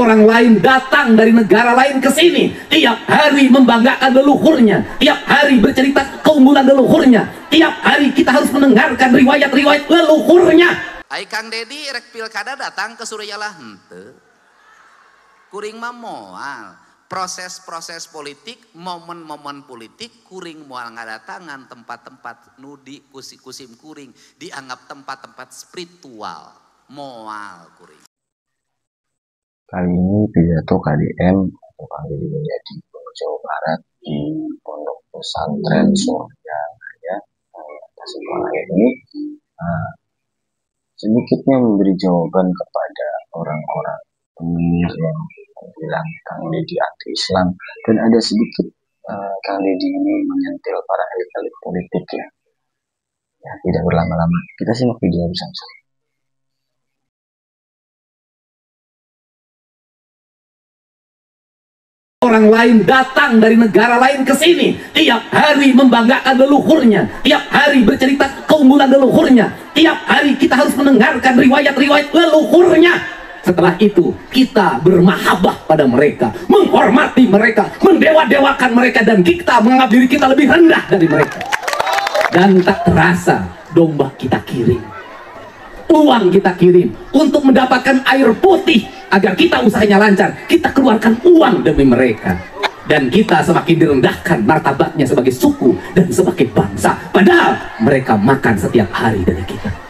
Orang lain datang dari negara lain ke sini, tiap hari membanggakan leluhurnya, tiap hari bercerita keunggulan leluhurnya, tiap hari kita harus mendengarkan riwayat-riwayat leluhurnya. Ai Kang Dedi rek pilkada datang ke Suryalah henteu. Kuring mah moal. Proses-proses politik, momen-momen politik kuring moal ngadatangan tempat-tempat nudi kusim kuring dianggap tempat-tempat spiritual. Moal kuring. Kali ini pidato KDM atau Kang Deddy Mulyadi Gubernur Jawa Barat di Pondok Pesantren Surya Raya Tasikmalaya ini sedikitnya memberi jawaban kepada orang-orang pemilih yang bilang Kang Deddy anti-Islam, dan ada sedikit Kang Deddy ini menyentil para elit-elit politik ya. Tidak berlama-lama, kita simak video bersama-sama. Orang lain datang dari negara lain ke sini, tiap hari membanggakan leluhurnya, tiap hari bercerita keunggulan leluhurnya, tiap hari kita harus mendengarkan riwayat-riwayat leluhurnya. Setelah itu kita bermahabbah pada mereka, menghormati mereka, mendewa-dewakan mereka, dan kita menganggap diri kita lebih rendah dari mereka. Dan tak terasa domba kita kirim, uang kita kirim untuk mendapatkan air putih agar kita usahanya lancar. Kita keluarkan uang demi mereka, dan kita semakin direndahkan martabatnya sebagai suku dan sebagai bangsa, padahal mereka makan setiap hari dari kita.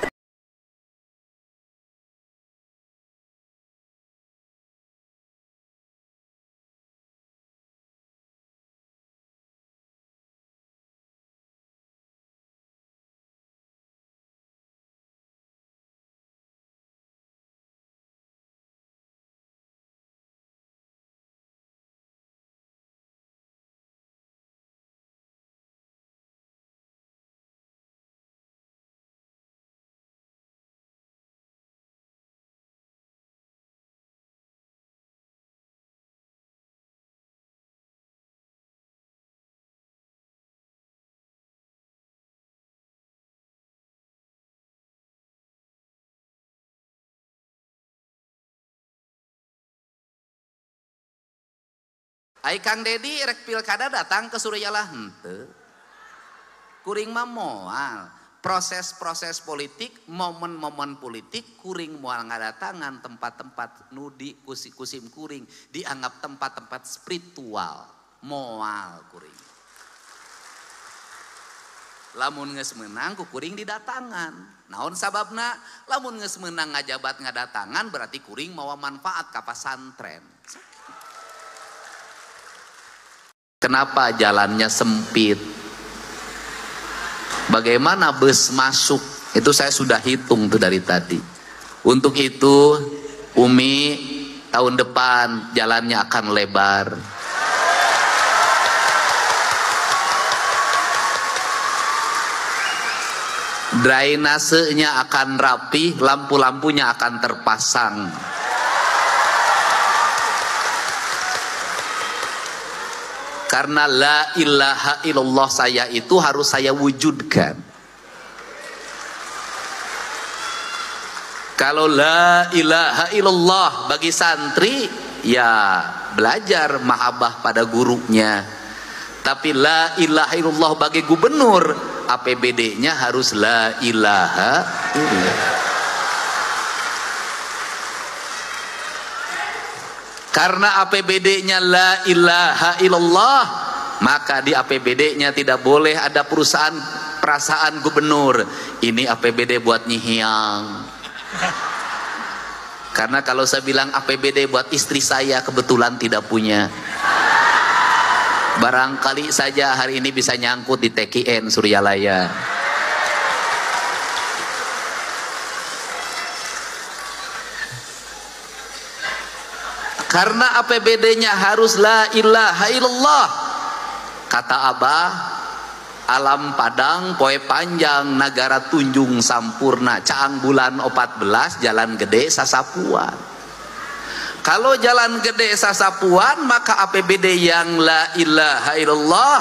Ai Kang Dedi rek pilkada datang ke Suryalah henteu. Kuring mah moal. Proses-proses politik, momen-momen politik kuring moal ngadatangan tempat-tempat nudi kusim kuring dianggap tempat-tempat spiritual. Moal kuring. Lamun geus meunang ku kuring didatangan. Naon sababna? Lamun geus meunang ngajabat ngadatangan berarti kuring mawa manfaat ka pasantren. Kenapa jalannya sempit? Bagaimana bus masuk? Itu saya sudah hitung tuh dari tadi. Untuk itu Umi tahun depan jalannya akan lebar. Drainasenya akan rapi, lampu-lampunya akan terpasang. Karena la ilaha illallah saya itu harus saya wujudkan. Kalau la ilaha illallah bagi santri, ya belajar mahabbah pada gurunya. Tapi la ilaha illallah bagi gubernur, APBD-nya harus la ilaha illallah. Karena APBD-nya la ilaha illallah, maka di APBD-nya tidak boleh ada perusahaan perasaan gubernur. Ini APBD buat nyihiang. Karena kalau saya bilang APBD buat istri saya kebetulan tidak punya. Barangkali saja hari ini bisa nyangkut di TKN Suryalaya. Karena APBD-nya harus la ilaha illallah. Kata Abah, alam Padang poe panjang nagara tunjung sampurna caang bulan 14 jalan gede sasapuan. Kalau jalan gede sasapuan maka APBD yang la ilaha illallah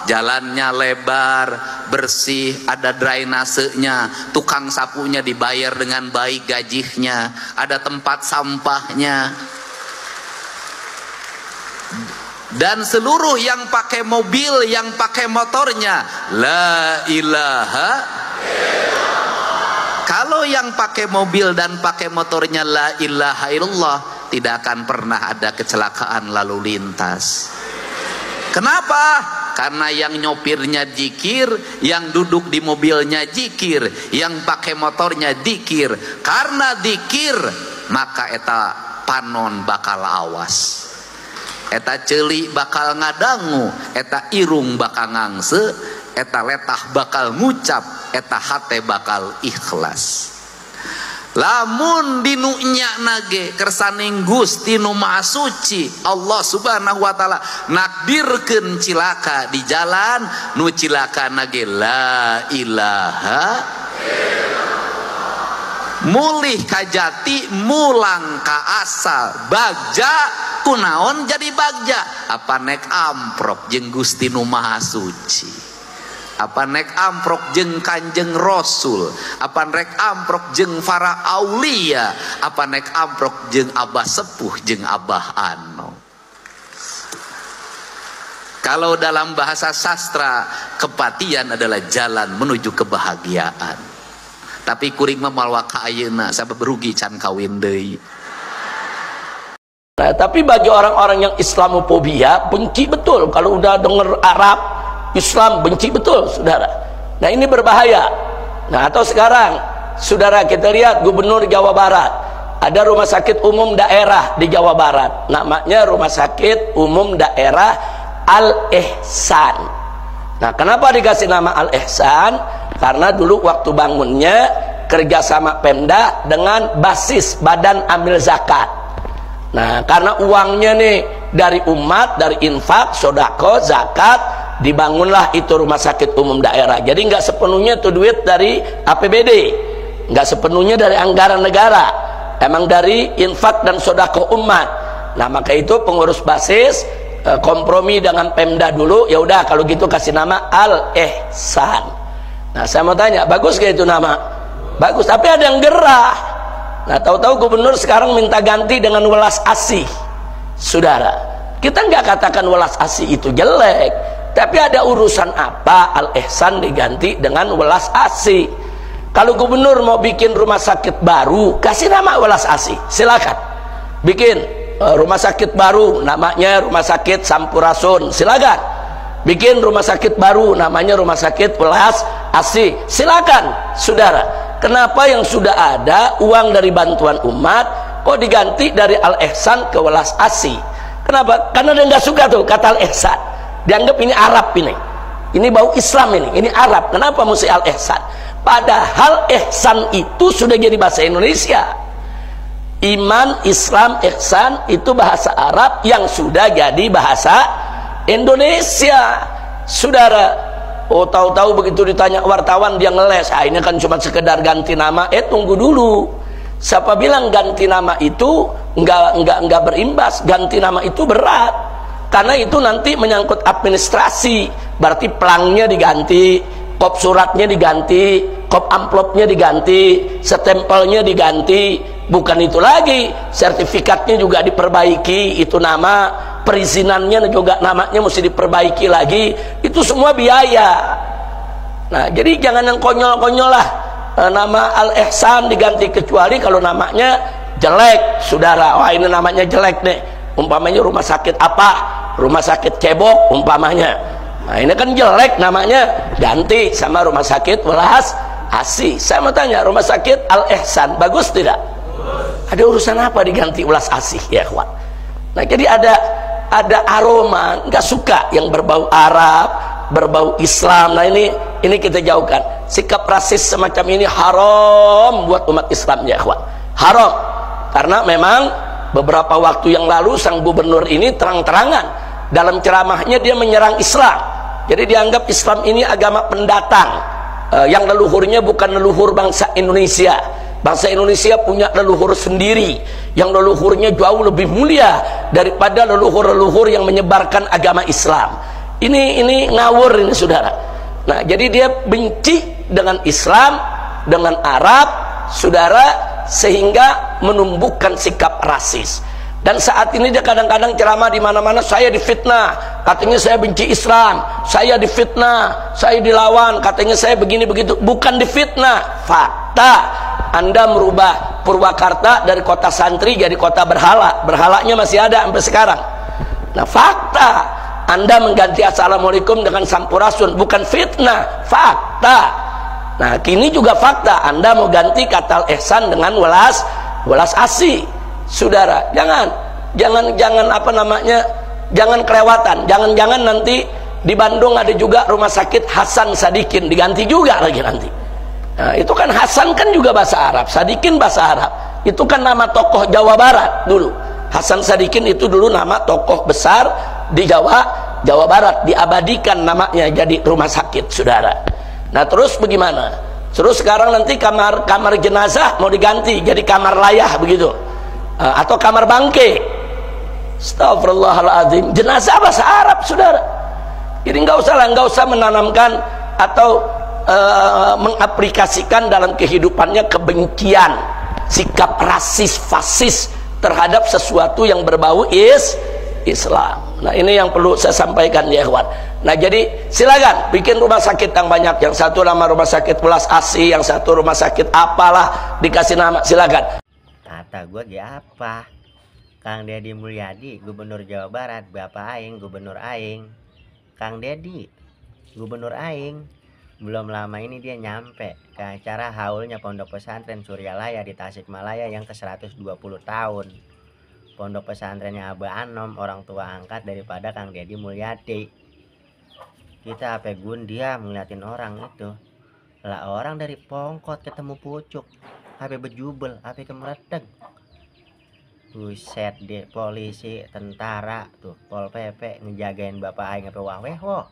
jalannya lebar, bersih, ada drainasenya, tukang sapunya dibayar dengan baik gajinya, ada tempat sampahnya. Dan seluruh yang pakai mobil, yang pakai motornya, la ilaha. Kalau yang pakai mobil dan pakai motornya la ilaha illallah, tidak akan pernah ada kecelakaan lalu lintas. Kenapa? Karena yang nyopirnya zikir, yang duduk di mobilnya zikir, yang pakai motornya zikir. Karena zikir, maka eta panon bakal awas, eta ceuli bakal ngadangu, eta irung bakal ngangse, eta letah bakal ngucap, eta hate bakal ikhlas. Lamun dinunya nage kersaning Gusti Nu Maha Suci Allah Subhanahu wa taala nakdirkeun cilaka di jalan, nu cilaka nage la ilaha, mulih kajati mulang ka asal, bagja kunaon jadi bagja, apa nek amprok jeung Gusti Nu Maha Suci, apa nek amprok jeung Kanjeng Rasul, apa nek amprok jeung para aulia, apa nek amprok jeung Abah Sepuh jeung Abah Ano. Kalau dalam bahasa sastra, kepatian adalah jalan menuju kebahagiaan. Tapi kuring mah malwa ka ayeuna sabab rugi can kawin deui. Nah, tapi bagi orang-orang yang Islamofobia, benci betul kalau udah denger Arab Islam, benci betul, saudara. Nah, ini berbahaya. Nah, atau sekarang, saudara, kita lihat Gubernur Jawa Barat, ada rumah sakit umum daerah di Jawa Barat, namanya Rumah Sakit Umum Daerah Al-Ihsan. Nah, kenapa dikasih nama Al-Ihsan? Karena dulu waktu bangunnya kerjasama Pemda dengan basis Badan Amil Zakat. Nah, karena uangnya nih dari umat, dari infak, sodako, zakat, dibangunlah itu rumah sakit umum daerah. Jadi nggak sepenuhnya itu duit dari APBD, nggak sepenuhnya dari anggaran negara, emang dari infak dan sodako umat. Nah, maka itu pengurus basis kompromi dengan Pemda dulu, ya udah kalau gitu kasih nama Al-Ihsan. Nah, saya mau tanya, bagus gak itu nama? Bagus, tapi ada yang gerah. Nah, tahu-tahu gubernur sekarang minta ganti dengan welas asih. Saudara, kita nggak katakan welas asih itu jelek, tapi ada urusan apa Al-Ihsan diganti dengan welas asih? Kalau gubernur mau bikin rumah sakit baru, kasih nama welas asih, silakan. Bikin rumah sakit baru, namanya Rumah Sakit Sampurasun, silakan. Bikin rumah sakit baru, namanya Rumah Sakit Welas Asih, silakan, saudara. Kenapa yang sudah ada uang dari bantuan umat kok diganti dari Al-Ihsan ke Welas Asih? Kenapa? Karena dia nggak suka tuh kata Al-Ihsan. Dianggap ini Arab ini bau Islam ini Arab. Kenapa mesti Al-Ihsan? Padahal ihsan itu sudah jadi bahasa Indonesia. Iman, Islam, ihsan itu bahasa Arab yang sudah jadi bahasa Indonesia. Saudara, oh tahu-tahu begitu ditanya wartawan dia ngeles, ini kan cuma sekedar ganti nama. Tunggu dulu. Siapa bilang ganti nama itu enggak berimbas? Ganti nama itu berat. Karena itu nanti menyangkut administrasi. Berarti pelangnya diganti, kop suratnya diganti, kop amplopnya diganti, stempelnya diganti. Bukan itu lagi, sertifikatnya juga diperbaiki, itu nama, perizinannya juga namanya mesti diperbaiki lagi. Itu semua biaya. Nah, jadi jangan yang konyol-konyol lah. Nama Al-Ihsan diganti, kecuali kalau namanya jelek, saudara. Wah, ini namanya jelek nih. Umpamanya rumah sakit apa? Rumah sakit cebok umpamanya. Nah, ini kan jelek namanya, ganti sama Rumah Sakit Welas Asih. Saya mau tanya, Rumah Sakit Al-Ihsan bagus tidak? Ada urusan apa diganti Welas Asih, ya kawan? Nah, jadi ada aroma, nggak suka yang berbau Arab, berbau Islam. Nah, ini kita jauhkan. Sikap rasis semacam ini haram buat umat Islam, ya kawan. Haram. Karena memang beberapa waktu yang lalu sang gubernur ini terang-terangan dalam ceramahnya dia menyerang Islam. Jadi dianggap Islam ini agama pendatang, yang leluhurnya bukan leluhur bangsa Indonesia. Bangsa Indonesia punya leluhur sendiri yang leluhurnya jauh lebih mulia daripada leluhur-leluhur yang menyebarkan agama Islam. Ini ngawur ini, saudara. Nah, jadi dia benci dengan Islam, dengan Arab, saudara, sehingga menumbuhkan sikap rasis. Dan saat ini dia kadang-kadang ceramah di mana-mana, saya difitnah, katanya saya benci Islam, saya difitnah, saya dilawan, katanya saya begini begitu. Bukan difitnah, fakta. Anda merubah Purwakarta dari kota santri jadi kota berhala. Berhalanya masih ada sampai sekarang. Nah, fakta. Anda mengganti assalamualaikum dengan sampurasun, bukan fitnah, fakta. Nah, kini juga fakta. Anda mau ganti kata ihsan dengan welas asih. Saudara, jangan apa namanya, jangan kelewatan, jangan nanti di Bandung ada juga rumah sakit Hasan Sadikin, diganti juga lagi nanti. Nah, itu kan Hasan kan juga bahasa Arab, Sadikin bahasa Arab, itu kan nama tokoh Jawa Barat dulu. Hasan Sadikin itu dulu nama tokoh besar di Jawa Barat, diabadikan namanya jadi rumah sakit, saudara. Nah, terus bagaimana? Terus sekarang nanti kamar jenazah mau diganti jadi kamar layah begitu. Atau kamar bangke. Astagfirullahaladzim. Jenazah bahasa Arab, saudara. Jadi nggak usah menanamkan atau mengaplikasikan dalam kehidupannya kebencian, sikap rasis, fasis terhadap sesuatu yang berbau Islam. Nah, ini yang perlu saya sampaikan ya, ikhwan. Nah, jadi silakan bikin rumah sakit yang banyak. Yang satu nama rumah sakit Welas Asih, yang satu rumah sakit apalah, dikasih nama, silakan. Kata gue apa? Kang Deddy Mulyadi, Gubernur Jawa Barat, Bapak Aing, Gubernur Aing. Kang Deddy, Gubernur Aing, belum lama ini dia nyampe ke acara haulnya Pondok Pesantren Suryalaya di Tasikmalaya yang ke-120 tahun. Pondok pesantrennya Abah Anom, orang tua angkat daripada Kang Deddy Mulyadi. Kita apa dia ngeliatin orang itu. Lah orang dari Pongkot ketemu pucuk, apa bejubel, apa kemereteg. Buset deh, polisi, tentara tuh, Pol PP ngejagain bapak aing apa waweho.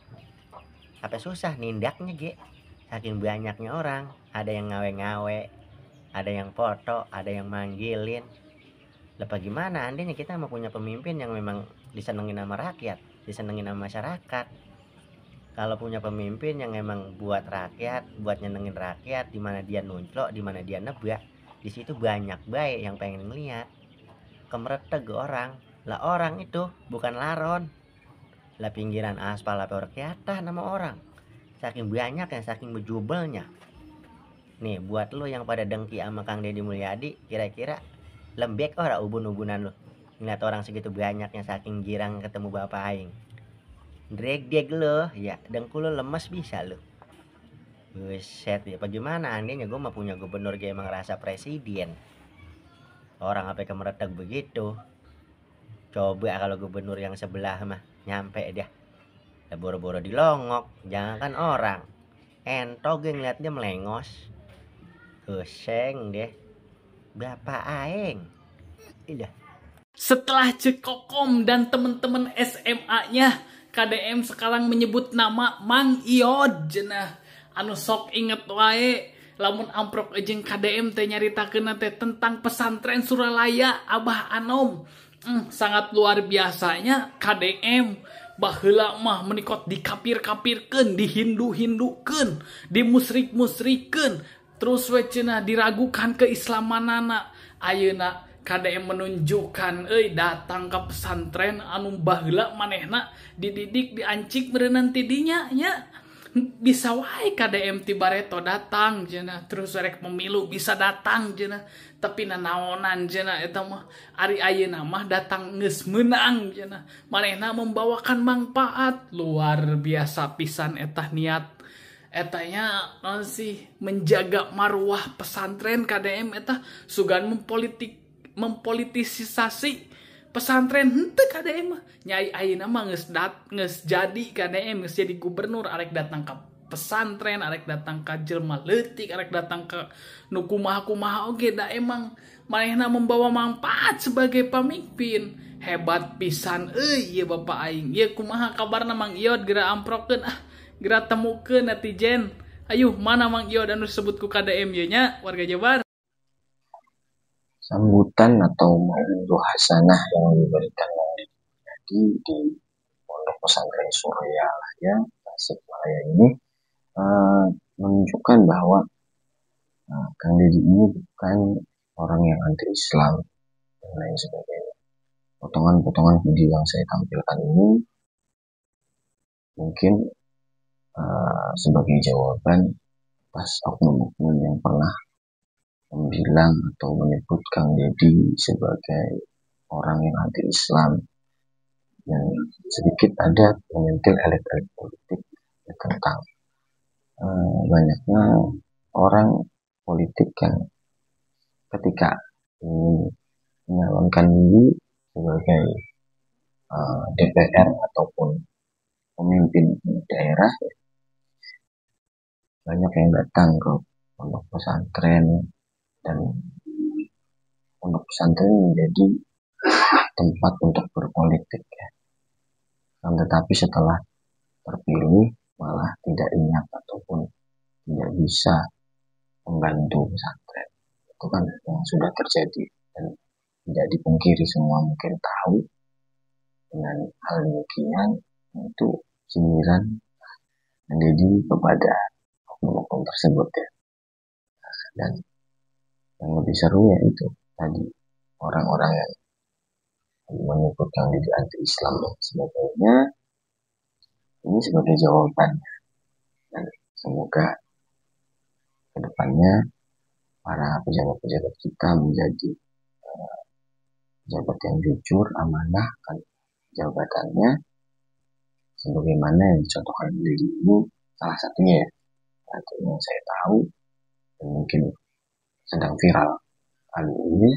Apa susah nindaknya ge. Saking banyaknya orang, ada yang ngawe-ngawe, ada yang foto, ada yang manggilin. Lepas gimana andainya kita mau punya pemimpin yang memang disenengin sama rakyat, disenengin sama masyarakat. Kalau punya pemimpin yang memang buat rakyat, buat nyenengin rakyat, di mana dia nunclok, di mana dia nebak, di situ banyak baik yang pengen ngeliat. Kemereteg orang, lah orang itu bukan laron, lah pinggiran aspal apa orang kelihatan nama orang. Saking banyak yang saking bejubelnya. Nih buat lo yang pada dengki sama Kang Deddy Mulyadi, kira-kira lembek ora ubun-ubunan lo ngeliat orang segitu banyaknya saking girang ketemu bapak aing. Dreg-deg lo, ya dengkul lo lemes bisa lo. Buset ya, bagaimana andainya gue mah punya gubernur kayak emang rasa presiden. Orang apa kemereteg begitu. Coba kalau gubernur yang sebelah mah nyampe dia. Ya boro-boro dilongok, jangankan orang. Entog ngeliatnya melengos. Huseng deh. Bapak aing. Iya. Setelah Cekokom dan teman-teman SMA-nya, KDM sekarang menyebut nama Mang Iod cenah. Anu sok inget wae lamun amprok jeung KDM teh nyaritakeun teh tentang pesantren Suryalaya Abah Anom. Sangat luar biasanya KDM baheula mah menikot dikapir-kapirkeun, dihindu-hindukeun, dimusrik-musrikeun, terus we cenah diragukan keislamanana. Ayeuna KDM menunjukkan datang ke pesantren anu baheula manehna dididik diancik meureunnan tidinya nya. Bisa wae KDM tibareto datang cenah, terus rek pemilu bisa datang cenah, tapi nanaonan cenah eta mah ari ayeuna mah datang geus meunang cenah, manehna membawakan manfaat. Luar biasa pisan eta niat etanya non sih menjaga marwah pesantren KDM eta sugan mempolitisasi pesantren henteu KDM mah. Nyai ayeuna mah geus jadi KDM, geus jadi gubernur, arek datang ke pesantren, arek datang ke jelema leutik, arek datang ke nu kumaha-kumaha oge da emang manehna membawa manfaat sebagai pemimpin. Hebat pisan ieu bapak aing. Ieu kumaha kabarna Mang Iod geura amprokeun geura temukeun netizen. Ayuh mana Mang Iod anu disebut ku KDM ieu nya warga Jabar. Sambutan atau mau'izah hasanah yang diberikan di Pondok Pesantren Suryalaya Tasikmalaya ini menunjukkan bahwa Kang Deddy ini bukan orang yang anti Islam dan lain sebagainya. potongan-potongan video yang saya tampilkan ini mungkin sebagai jawaban atas oknum-oknum yang pernah bilang atau menyebut Kang Deddy sebagai orang yang anti-Islam, dan sedikit ada menyentil elit-elit politik tentang banyaknya orang politik yang ketika ingin menyalonkan diri sebagai DPR ataupun pemimpin daerah, banyak yang datang ke pondok pesantren, dan pondok pesantren menjadi tempat untuk berpolitik ya. Tetapi setelah terpilih malah tidak ingat ataupun tidak bisa membantu pesantren. Itu kan yang sudah terjadi, dan tidak dipungkiri, semua mungkin tahu. Dengan hal demikian itu sindiran Deddy kepada oknum-oknum tersebut ya. Dan yang lebih seru ya itu tadi, orang-orang yang menyebut Kang Deddy anti-Islam dan sebagainya, ini sebagai jawaban, dan semoga kedepannya para pejabat-pejabat kita menjadi pejabat yang jujur, amanah kan jabatannya, sebagaimana yang dicontohkan Deddy ini salah satunya ya, atau yang saya tahu dan mungkin sedang viral kali ini.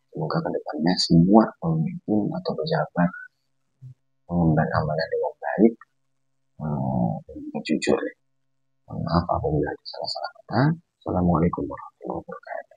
Semoga kedepannya semua pemimpin atau pejabat mengemban amanah dengan baik dan jujur. Maaf apabila ada salah-salah kata. Assalamualaikum warahmatullahi wabarakatuh.